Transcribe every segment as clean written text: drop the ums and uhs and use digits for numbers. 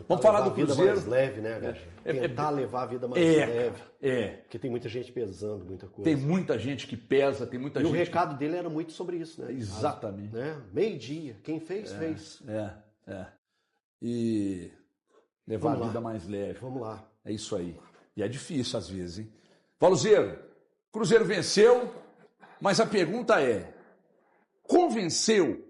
Vamos falar do Cruzeiro. Vida mais leve, né, Gacha? Tentar levar a vida mais leve. Porque tem muita gente pesando, muita coisa. Tem muita gente que pesa, tem muita gente... E o recado dele era muito sobre isso, né? Exatamente. Né? Meio-dia. Quem fez, fez. E levar a vida mais leve. Vamos lá. É isso aí. E é difícil às vezes, hein? Valuzeiro, Cruzeiro venceu, mas a pergunta é, convenceu?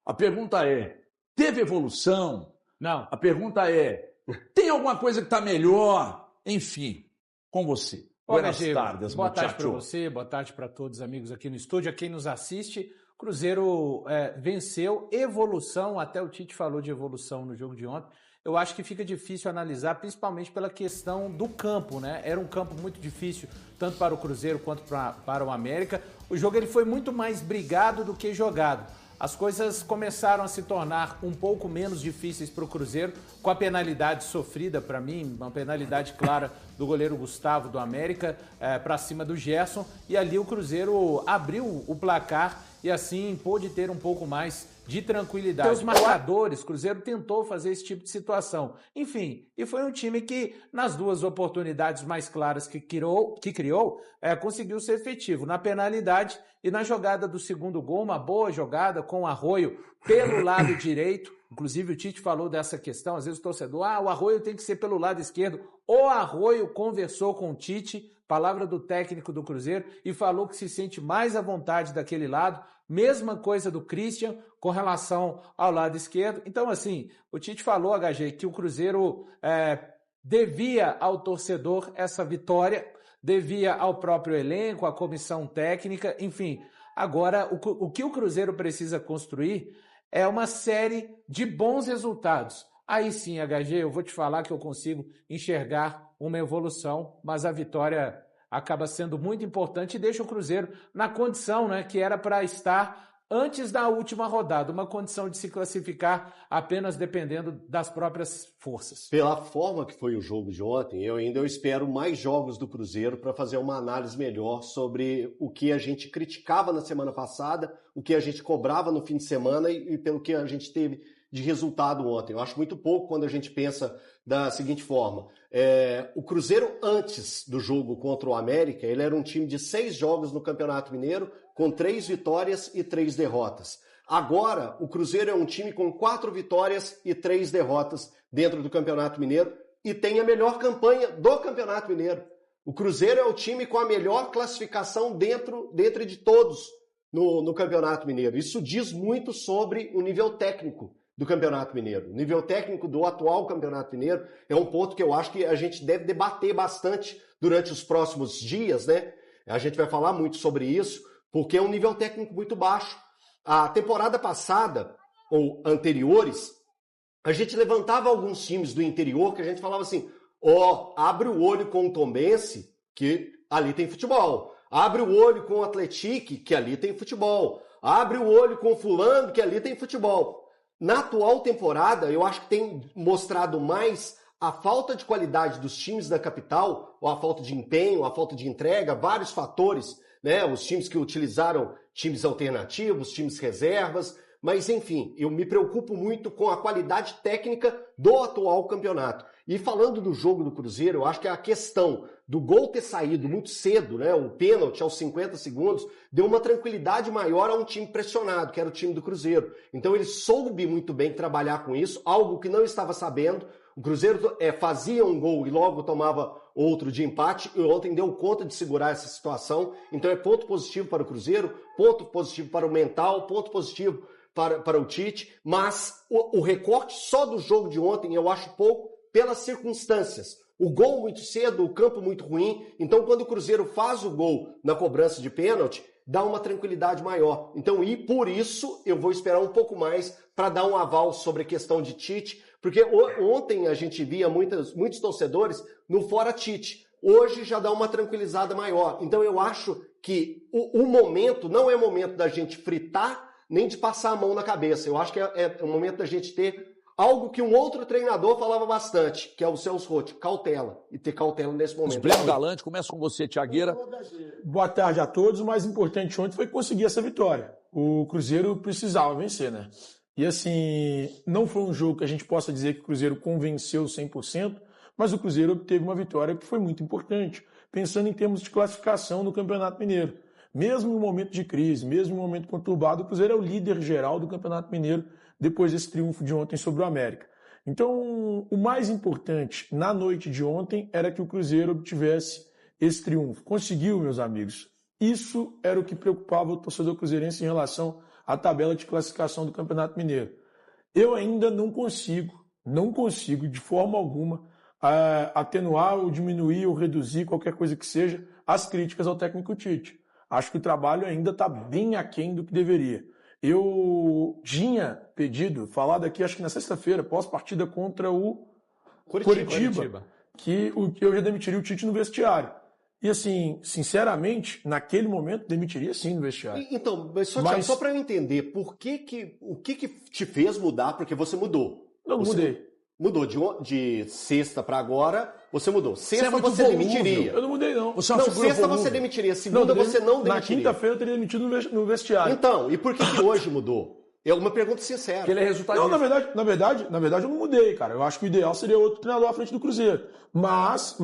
A pergunta é, teve evolução? Não. A pergunta é, tem alguma coisa que está melhor? Enfim, com você. Boas tardes, boa tarde para você, boa tarde para todos os amigos aqui no estúdio, a quem nos assiste. Cruzeiro venceu, evolução, até o Tite falou de evolução no jogo de ontem. Eu acho que fica difícil analisar, principalmente pela questão do campo, né? Era um campo muito difícil, tanto para o Cruzeiro quanto para o América. O jogo ele foi muito mais brigado do que jogado. As coisas começaram a se tornar um pouco menos difíceis para o Cruzeiro, com a penalidade sofrida para mim, uma penalidade clara do goleiro Gustavo do América para cima do Gerson. E ali o Cruzeiro abriu o placar e assim pôde ter um pouco mais de tranquilidade. Os marcadores, o Cruzeiro tentou fazer esse tipo de situação. Enfim, e foi um time que, nas duas oportunidades mais claras que criou, conseguiu ser efetivo. Na penalidade e na jogada do segundo gol, uma boa jogada com o Arroio pelo lado direito. Inclusive o Tite falou dessa questão, às vezes o torcedor, o Arroio tem que ser pelo lado esquerdo. O Arroio conversou com o Tite, palavra do técnico do Cruzeiro, e falou que se sente mais à vontade daquele lado. Mesma coisa do Christian com relação ao lado esquerdo. Então, assim, o Tite falou, HG, que o Cruzeiro devia ao torcedor essa vitória, devia ao próprio elenco, à comissão técnica, enfim. Agora, o que o Cruzeiro precisa construir é uma série de bons resultados. Aí sim, HG, eu vou te falar que eu consigo enxergar uma evolução, mas a vitória acaba sendo muito importante e deixa o Cruzeiro na condição, né, que era para estar antes da última rodada, uma condição de se classificar apenas dependendo das próprias forças. Pela forma que foi o jogo de ontem, eu espero mais jogos do Cruzeiro para fazer uma análise melhor sobre o que a gente criticava na semana passada, o que a gente cobrava no fim de semana e pelo que a gente teve de resultado ontem. Eu acho muito pouco quando a gente pensa da seguinte forma. O Cruzeiro, antes do jogo contra o América, ele era um time de 6 jogos no Campeonato Mineiro, com 3 vitórias e 3 derrotas. Agora, o Cruzeiro é um time com 4 vitórias e 3 derrotas dentro do Campeonato Mineiro e tem a melhor campanha do Campeonato Mineiro. O Cruzeiro é o time com a melhor classificação dentro de todos no Campeonato Mineiro. Isso diz muito sobre o nível técnico do Campeonato Mineiro. O nível técnico do atual Campeonato Mineiro é um ponto que eu acho que a gente deve debater bastante durante os próximos dias, né? A gente vai falar muito sobre isso, porque é um nível técnico muito baixo. A temporada passada, ou anteriores, a gente levantava alguns times do interior que a gente falava assim, abre o olho com o Tombense, que ali tem futebol. Abre o olho com o Atlético, que ali tem futebol. Abre o olho com o fulano, que ali tem futebol. Na atual temporada, eu acho que tem mostrado mais a falta de qualidade dos times da capital, ou a falta de empenho, a falta de entrega, vários fatores, né? Os times que utilizaram times alternativos, times reservas, mas enfim, eu me preocupo muito com a qualidade técnica do atual campeonato. E falando do jogo do Cruzeiro, eu acho que a questão do gol ter saído muito cedo, né, o pênalti aos 50 segundos, deu uma tranquilidade maior a um time pressionado, que era o time do Cruzeiro. Então ele soube muito bem trabalhar com isso, algo que não estava sabendo. O Cruzeiro fazia um gol e logo tomava outro de empate, e ontem deu conta de segurar essa situação. Então é ponto positivo para o Cruzeiro, ponto positivo para o mental, ponto positivo para o Tite, mas o recorte só do jogo de ontem eu acho pouco pelas circunstâncias. O gol muito cedo, o campo muito ruim. Então, quando o Cruzeiro faz o gol na cobrança de pênalti, dá uma tranquilidade maior. Então, e por isso, eu vou esperar um pouco mais para dar um aval sobre a questão de Tite, porque ontem a gente via muitos torcedores no fora Tite. Hoje já dá uma tranquilizada maior. Então, eu acho que o momento não é momento da gente fritar, nem de passar a mão na cabeça. Eu acho que é o momento da gente ter algo que um outro treinador falava bastante, que é o Celso Roth, cautela. E ter cautela nesse momento. Breno Galante, começa com você, Thiagueira. Boa tarde a todos. O mais importante ontem foi conseguir essa vitória. O Cruzeiro precisava vencer, né? E assim, não foi um jogo que a gente possa dizer que o Cruzeiro convenceu 100%, mas o Cruzeiro obteve uma vitória que foi muito importante, pensando em termos de classificação no Campeonato Mineiro. Mesmo em momento de crise, mesmo em momento conturbado, o Cruzeiro é o líder geral do Campeonato Mineiro depois desse triunfo de ontem sobre o América. Então, o mais importante na noite de ontem era que o Cruzeiro obtivesse esse triunfo. Conseguiu, meus amigos. Isso era o que preocupava o torcedor cruzeirense em relação à tabela de classificação do Campeonato Mineiro. Eu ainda não consigo de forma alguma atenuar ou diminuir ou reduzir qualquer coisa que seja as críticas ao técnico Tite. Acho que o trabalho ainda está bem aquém do que deveria. Eu tinha pedido, falado aqui, acho que na sexta-feira, pós-partida contra o Coritiba, que eu já demitiria o Tite no vestiário. E assim, sinceramente, naquele momento, demitiria sim no vestiário. Então, só para eu entender, o que te fez mudar? Porque você mudou. Não mudei. Mudou de sexta para agora, você mudou. Sexta você demitiria. Eu não mudei, não. Sexta você demitiria, segunda você não demitiria. Na quinta-feira eu teria demitido no vestiário. Então, e por que hoje mudou? É uma pergunta sincera. Porque ele é resultadista. Não, na verdade eu não mudei, cara. Eu acho que o ideal seria outro treinador à frente do Cruzeiro. Mas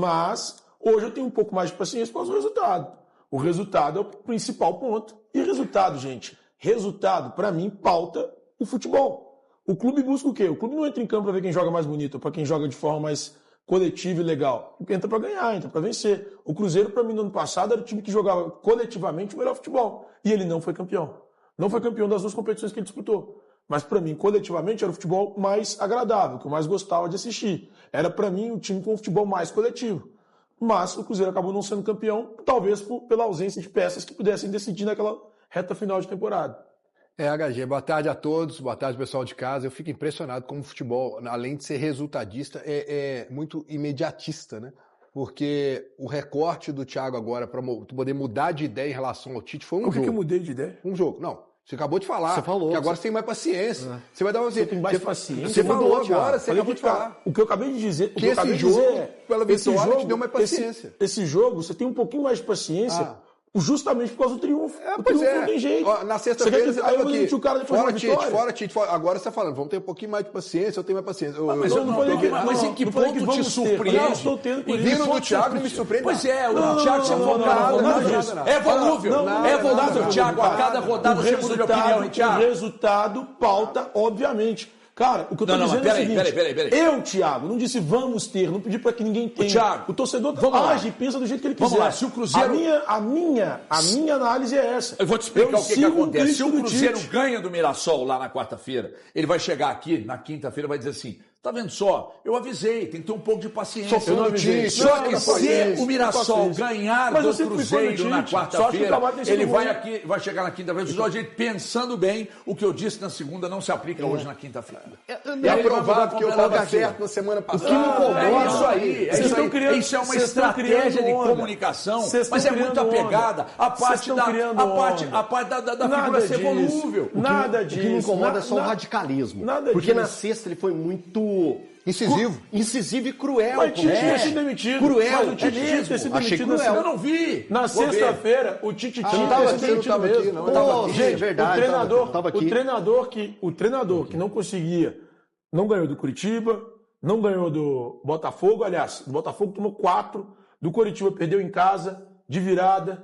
hoje eu tenho um pouco mais de paciência por causa do resultado. O resultado é o principal ponto. E resultado, gente? Resultado, para mim, pauta o futebol. O clube busca o quê? O clube não entra em campo para ver quem joga mais bonito, para quem joga de forma mais coletiva e legal. Entra para ganhar, entra para vencer. O Cruzeiro, para mim, no ano passado, era o time que jogava coletivamente o melhor futebol. E ele não foi campeão. Não foi campeão das duas competições que ele disputou. Mas, para mim, coletivamente, era o futebol mais agradável, que eu mais gostava de assistir. Era, para mim, o time com o futebol mais coletivo. Mas o Cruzeiro acabou não sendo campeão, talvez pela ausência de peças que pudessem decidir naquela reta final de temporada. HG, boa tarde a todos, boa tarde pessoal de casa. Eu fico impressionado como o futebol, além de ser resultadista, é muito imediatista, né? Porque o recorte do Thiago agora para poder mudar de ideia em relação ao Tite foi um jogo. Por que eu mudei de ideia? Um jogo. Não, você acabou de falar. Você falou. Que agora você tem mais paciência. Você vai dar Você tem mais paciência. Você falou agora, você acabou de falar. O que eu acabei de dizer, que esse jogo, pela vitória, te deu mais paciência. Esse jogo, você tem um pouquinho mais de paciência. Justamente por causa do triunfo. O pois triunfo não tem jeito. Ó, na sexta-feira você estava aqui. O cara de fazer fora Tite. Agora você está falando, vamos ter um pouquinho mais de paciência, eu tenho mais paciência. Mas em que ponto te surpreende? Não, estou tendo por isso. Vindo do Thiago não me surpreende. Pois é, o Thiago você falou nada. É volúvel. É volúvel, Thiago. A cada rodada você muda de opinião, Thiago. O resultado pauta, obviamente. Cara, o que eu tô dizendo é o seguinte. Peraí. Eu, Thiago, não disse vamos ter, não pedi para que ninguém tenha. Thiago, o torcedor age e pensa do jeito que ele quiser. Vamos lá, se o Cruzeiro... A minha análise é essa. Eu vou te explicar o que acontece. Se o Cruzeiro ganha do Mirassol lá na quarta-feira, ele vai chegar aqui na quinta-feira e vai dizer assim, tá vendo só? Eu avisei, tem que ter um pouco de paciência. Eu não avisei. Só que se o Mirassol ganhar do Cruzeiro na quarta-feira, ele vai chegar na quinta-feira, a gente pensando bem, o que eu disse na segunda não se aplica hoje na quinta-feira. É provável que eu estava certo na semana passada. O que me incomoda é isso aí. Isso é uma estratégia de comunicação, mas é muito apegada. A parte da figura ser volúvel. Nada disso. O que me incomoda é só o radicalismo. Porque na sexta ele foi muito incisivo e cruel. Mas Tite tinha sido demitido. Cruel. O Tite tinha sido demitido. Eu não vi. Na sexta-feira, o Tite tinha sido demitido mesmo. Gente, verdade. O treinador que não conseguia, não ganhou do Coritiba, não ganhou do Botafogo. Aliás, o Botafogo tomou 4, do Coritiba perdeu em casa, de virada.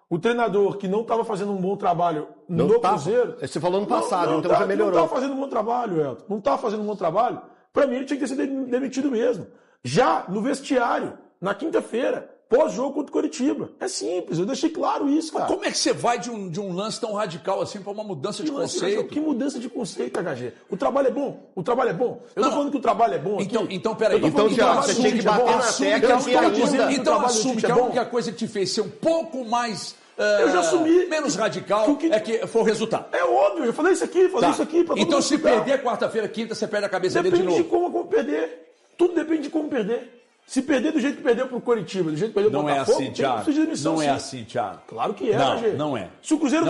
O treinador que não estava fazendo um bom trabalho no Cruzeiro... Você falou no passado, então já melhorou. Não estava fazendo um bom trabalho, Elton. Não estava fazendo um bom trabalho. Para mim, ele tinha que ter sido demitido mesmo. Já no vestiário, na quinta-feira, pós-jogo contra o Coritiba. É simples, eu deixei claro isso, cara. Mas como é que você vai de um lance tão radical assim para uma mudança de conceito? Que mudança de conceito, HG? O trabalho é bom? O trabalho é bom? Eu tô falando que o trabalho é bom aqui. Então, peraí. Então, você tinha que bater na tecla que ainda... Então, assume que a única coisa que te fez ser um pouco mais... eu já assumi. Menos radical é que foi o resultado. É óbvio, eu falei isso aqui, isso aqui. Pra então, se perder quarta-feira, quinta, você perde a cabeça dele de novo. Depende de como perder. Tudo depende de como perder. Se perder do jeito que perdeu pro Coritiba, do jeito que perdeu pro Botafogo... Não é assim, Thiago. Não é assim, Thiago. Claro que é, Não é. Se o Cruzeiro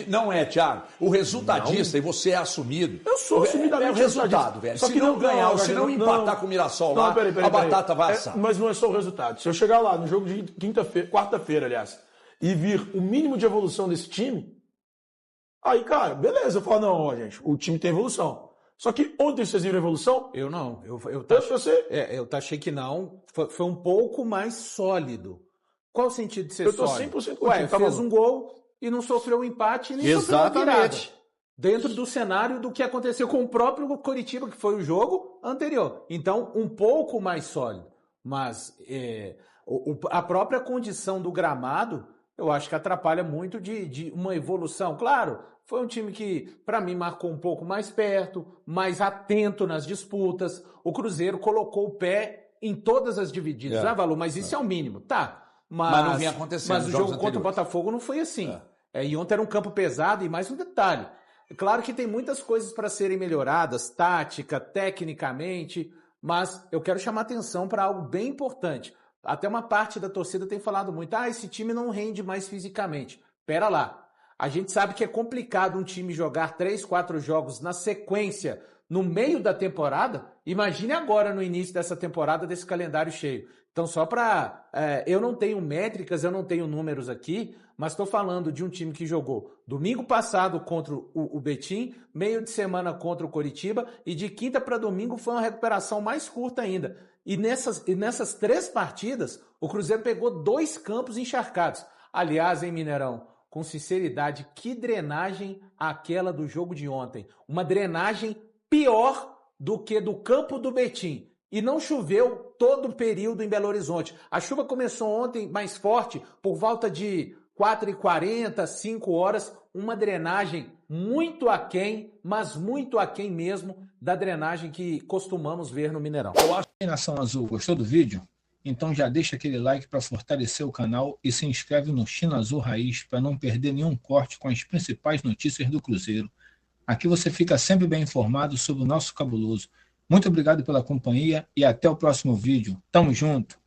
Não é, Thiago. O resultadista, e você é assumido... Eu sou assumidamente o resultado, velho. Se não ganhar, ou se não empatar com o Mirassol lá, a batata vai assar. Mas não é só o resultado. Se eu chegar lá no jogo de quarta-feira, aliás, e vir o mínimo de evolução desse time, Aí, cara, beleza, eu falo, não, ó, gente, o time tem evolução. Só que ontem vocês viram evolução? Eu não. Eu achei que não. Foi um pouco mais sólido. Qual o sentido de ser Eu tô sólido? 100% contigo, Ué, tá fez maluco? um gol e não sofreu um empate, nem sofreu uma virada. Exatamente. Dentro do cenário do que aconteceu com o próprio Coritiba, que foi o jogo anterior. Então, um pouco mais sólido. Mas a própria condição do gramado, eu acho que atrapalha muito de uma evolução. Claro, foi um time que, para mim, marcou um pouco mais perto, mais atento nas disputas. O Cruzeiro colocou o pé em todas as divididas. Valu, mas isso é o mínimo. Tá. Mas não vinha acontecendo. Mas o jogo contra o Botafogo não foi assim. E ontem era um campo pesado e mais um detalhe. É claro que tem muitas coisas para serem melhoradas, tática, tecnicamente, mas eu quero chamar atenção para algo bem importante. Até uma parte da torcida tem falado muito, esse time não rende mais fisicamente. Pera lá, a gente sabe que é complicado um time jogar 3, 4 jogos na sequência no meio da temporada. Imagine agora no início dessa temporada, desse calendário cheio. Então, só para... eu não tenho métricas, eu não tenho números aqui, mas estou falando de um time que jogou domingo passado contra o Betim, meio de semana contra o Coritiba, e de quinta para domingo foi uma recuperação mais curta ainda. E nessas 3 partidas, o Cruzeiro pegou 2 campos encharcados. Aliás, em Mineirão, com sinceridade, que drenagem aquela do jogo de ontem. Uma drenagem pior do que do campo do Betim. E não choveu todo o período em Belo Horizonte. A chuva começou ontem mais forte, por volta de 4h40, 5 horas, uma drenagem muito aquém, mas muito aquém mesmo da drenagem que costumamos ver no Mineirão. Nação Azul, gostou do vídeo? Então já deixa aquele like para fortalecer o canal e se inscreve no China Azul Raiz para não perder nenhum corte com as principais notícias do Cruzeiro. Aqui você fica sempre bem informado sobre o nosso cabuloso. Muito obrigado pela companhia e até o próximo vídeo. Tamo junto!